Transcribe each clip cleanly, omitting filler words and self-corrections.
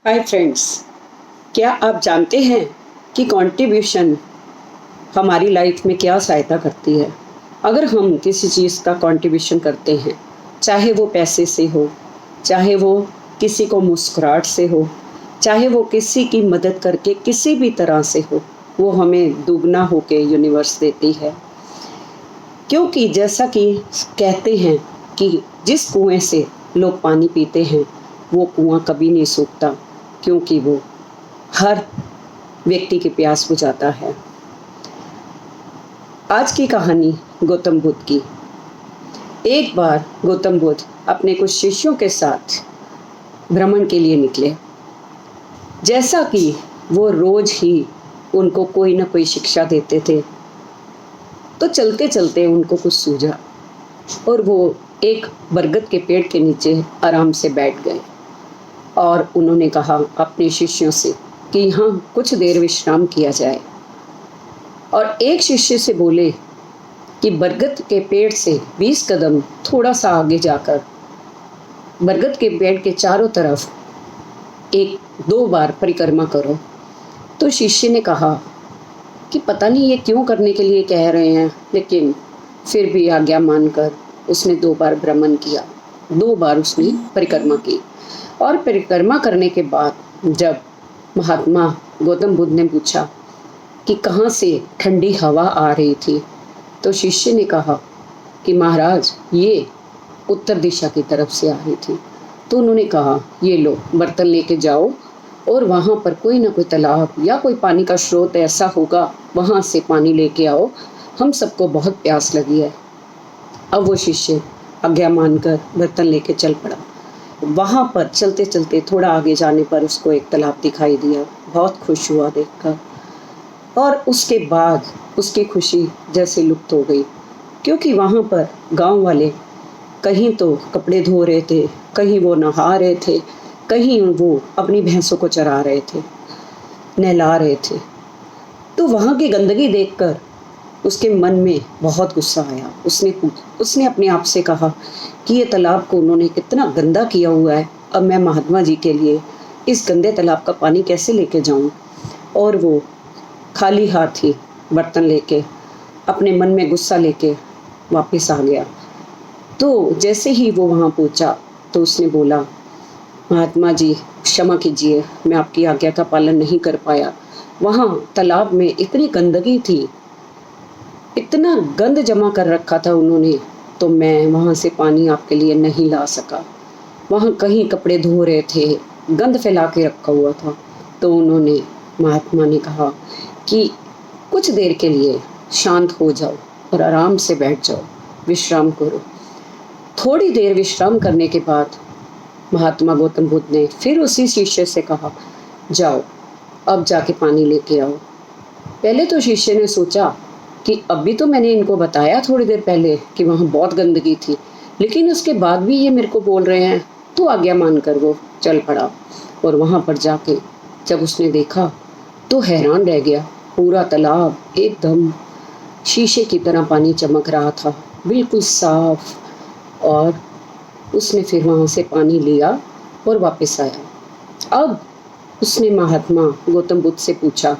Hi friends, क्या आप जानते हैं कि कंट्रीब्यूशन हमारी लाइफ में क्या सहायता करती है। अगर हम किसी चीज़ का कंट्रीब्यूशन करते हैं, चाहे वो पैसे से हो, चाहे वो किसी को मुस्कुराहट से हो, चाहे वो किसी की मदद करके किसी भी तरह से हो, वो हमें दुगना होके यूनिवर्स देती है। क्योंकि जैसा कि कहते हैं कि जिस कुएं से लोग पानी पीते हैं वो कुआं कभी नहीं सूखता, क्योंकि वो हर व्यक्ति की प्यास बुझाता है। आज की कहानी गौतम बुद्ध की। एक बार गौतम बुद्ध अपने कुछ शिष्यों के साथ भ्रमण के लिए निकले। जैसा कि वो रोज ही उनको कोई ना कोई शिक्षा देते थे, तो चलते चलते उनको कुछ सूझा और वो एक बरगद के पेड़ के नीचे आराम से बैठ गए और उन्होंने कहा अपने शिष्यों से कि यहाँ कुछ देर विश्राम किया जाए। और एक शिष्य से बोले कि बरगद के पेड़ से 20 कदम थोड़ा सा आगे जाकर बरगद के पेड़ के चारों तरफ एक दो बार परिक्रमा करो। तो शिष्य ने कहा कि पता नहीं ये क्यों करने के लिए कह रहे हैं, लेकिन फिर भी आज्ञा मानकर उसने 2 बार भ्रमण किया, 2 बार उसने परिक्रमा की। और परिक्रमा करने के बाद जब महात्मा गौतम बुद्ध ने पूछा कि कहाँ से ठंडी हवा आ रही थी, तो शिष्य ने कहा कि महाराज ये उत्तर दिशा की तरफ से आ रही थी। तो उन्होंने कहा ये लो बर्तन लेके जाओ और वहाँ पर कोई ना कोई तालाब या कोई पानी का स्रोत ऐसा होगा, वहाँ से पानी लेके आओ, हम सबको बहुत प्यास लगी है। अब वो शिष्य आज्ञा मानकर बर्तन लेके चल पड़ा। वहाँ पर चलते चलते थोड़ा आगे जाने पर उसको एक तालाब दिखाई दिया। बहुत खुश हुआ देखकर, और उसके बाद उसकी खुशी जैसे लुप्त हो गई, क्योंकि वहाँ पर गांव वाले कहीं तो कपड़े धो रहे थे, कहीं वो नहा रहे थे, कहीं वो अपनी भैंसों को चरा रहे थे, नहला रहे थे। तो वहाँ की गंदगी देखकर उसके मन में बहुत गुस्सा आया। उसने अपने आप से कहा कि ये तालाब को उन्होंने कितना गंदा किया हुआ है, अब मैं महात्मा जी के लिए इस गंदे तालाब का पानी कैसे लेके जाऊं। और वो खाली हाथ ही बर्तन लेके अपने मन में गुस्सा लेके वापस आ गया। तो जैसे ही वो वहाँ पहुँचा तो उसने बोला, महात्मा जी क्षमा कीजिए, मैं आपकी आज्ञा का पालन नहीं कर पाया। वहाँ तालाब में इतनी गंदगी थी, इतना गंद जमा कर रखा था उन्होंने, तो मैं वहाँ से पानी आपके लिए नहीं ला सका। वहाँ कहीं कपड़े धो रहे थे, गंद फैला के रखा हुआ था। तो उन्होंने महात्मा ने कहा कि कुछ देर के लिए शांत हो जाओ और आराम से बैठ जाओ, विश्राम करो। थोड़ी देर विश्राम करने के बाद महात्मा गौतम बुद्ध ने फिर उसी शिष्य से कहा, जाओ अब जाके पानी लेके आओ। पहले तो शिष्य ने सोचा कि अभी तो मैंने इनको बताया थोड़ी देर पहले कि वहाँ बहुत गंदगी थी, लेकिन उसके बाद भी ये मेरे को बोल रहे हैं। तो आज्ञा मानकर वो चल पड़ा और वहाँ पर जाके जब उसने देखा तो हैरान रह गया। पूरा तालाब एकदम शीशे की तरह पानी चमक रहा था, बिल्कुल साफ। और उसने फिर वहाँ से पानी लिया और वापस आया। अब उसने महात्मा गौतम बुद्ध से पूछा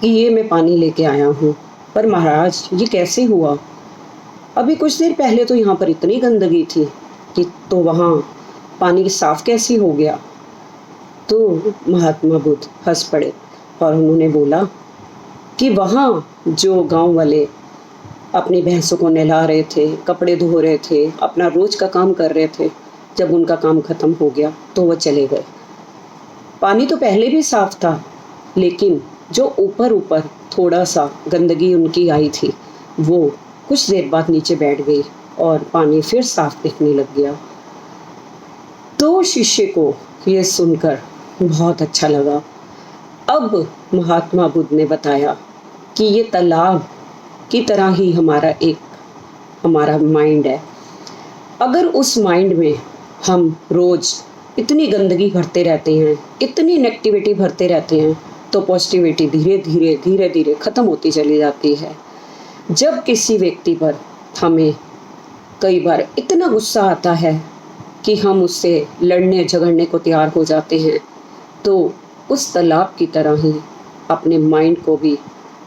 कि ये मैं पानी लेके आया हूँ, पर महाराज ये कैसे हुआ? अभी कुछ देर पहले तो यहाँ पर इतनी गंदगी थी कि तो वहाँ पानी साफ कैसे हो गया? तो महात्मा बुद्ध हंस पड़े और उन्होंने बोला कि वहाँ जो गांव वाले अपनी भैंसों को नहला रहे थे, कपड़े धो रहे थे, अपना रोज का काम कर रहे थे, जब उनका काम खत्म हो गया तो वो चले गए। पानी तो पहले भी साफ था, लेकिन जो ऊपर ऊपर थोड़ा सा गंदगी उनकी आई थी, वो कुछ देर बाद नीचे बैठ गई और पानी फिर साफ दिखने लग गया। तो शिष्य को ये सुनकर बहुत अच्छा लगा। अब महात्मा बुद्ध ने बताया कि ये तालाब की तरह ही हमारा माइंड है। अगर उस माइंड में हम रोज इतनी गंदगी भरते रहते हैं, इतनी नेगेटिविटी भरते रहते हैं, तो पॉजिटिविटी धीरे धीरे ख़त्म होती चली जाती है। जब किसी व्यक्ति पर हमें कई बार इतना गुस्सा आता है कि हम उससे लड़ने झगड़ने को तैयार हो जाते हैं, तो उस तालाब की तरह ही अपने माइंड को भी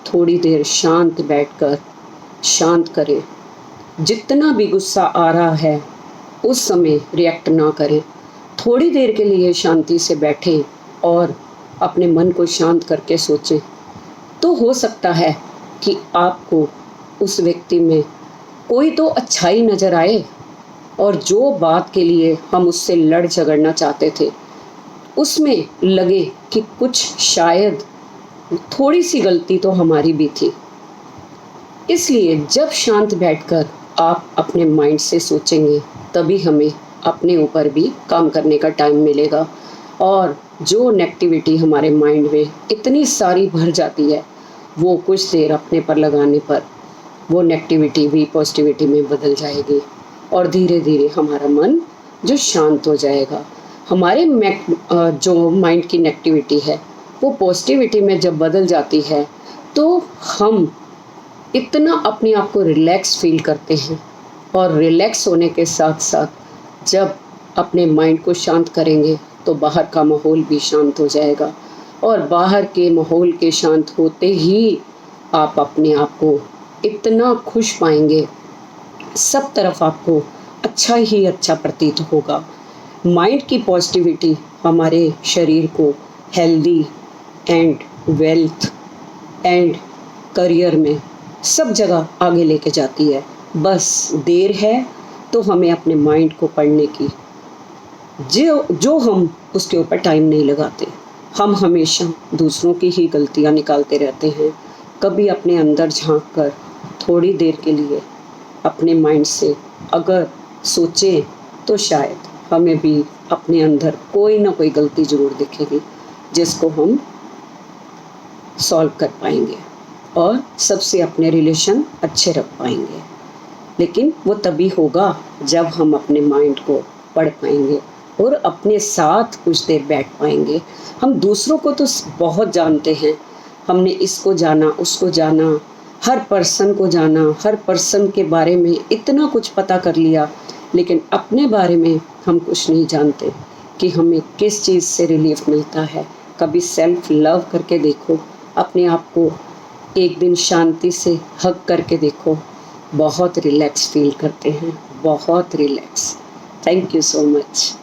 थोड़ी देर शांत बैठकर शांत करें। जितना भी गुस्सा आ रहा है उस समय रिएक्ट ना करें, थोड़ी देर के लिए शांति से बैठें और अपने मन को शांत करके सोचें। तो हो सकता है कि आपको उस व्यक्ति में कोई तो अच्छाई नज़र आए, और जो बात के लिए हम उससे लड़ झगड़ना चाहते थे उसमें लगे कि कुछ शायद थोड़ी सी गलती तो हमारी भी थी। इसलिए जब शांत बैठकर आप अपने माइंड से सोचेंगे, तभी हमें अपने ऊपर भी काम करने का टाइम मिलेगा। और जो नेगेटिविटी हमारे माइंड में इतनी सारी भर जाती है, वो कुछ देर अपने पर लगाने पर वो नेगेटिविटी भी पॉजिटिविटी में बदल जाएगी, और धीरे धीरे हमारा मन जो शांत हो जाएगा। हमारे जो माइंड की नेगेटिविटी है वो पॉजिटिविटी में जब बदल जाती है, तो हम इतना अपने आप को रिलैक्स फील करते हैं। और रिलैक्स होने के साथ साथ जब अपने माइंड को शांत करेंगे तो बाहर का माहौल भी शांत हो जाएगा, और बाहर के माहौल के शांत होते ही आप अपने आप को इतना खुश पाएंगे, सब तरफ आपको अच्छा ही अच्छा प्रतीत होगा। माइंड की पॉजिटिविटी हमारे शरीर को healthy and wealth and career में सब जगह आगे लेके जाती है। बस देर है तो हमें अपने माइंड को पढ़ने की, जो हम उसके ऊपर टाइम नहीं लगाते। हम हमेशा दूसरों की ही गलतियां निकालते रहते हैं। कभी अपने अंदर झांक कर थोड़ी देर के लिए अपने माइंड से अगर सोचें तो शायद हमें भी अपने अंदर कोई ना कोई गलती ज़रूर दिखेगी, जिसको हम सॉल्व कर पाएंगे और सबसे अपने रिलेशन अच्छे रख पाएंगे। लेकिन वो तभी होगा जब हम अपने माइंड को पढ़ पाएंगे और अपने साथ कुछ देर बैठ पाएंगे। हम दूसरों को तो बहुत जानते हैं, हमने इसको जाना उसको जाना, हर पर्सन को जाना, हर पर्सन के बारे में इतना कुछ पता कर लिया, लेकिन अपने बारे में हम कुछ नहीं जानते कि हमें किस चीज़ से रिलीफ मिलता है। कभी सेल्फ लव करके देखो, अपने आप को एक दिन शांति से हग करके देखो, बहुत रिलैक्स फील करते हैं, बहुत relax. Thank you so much.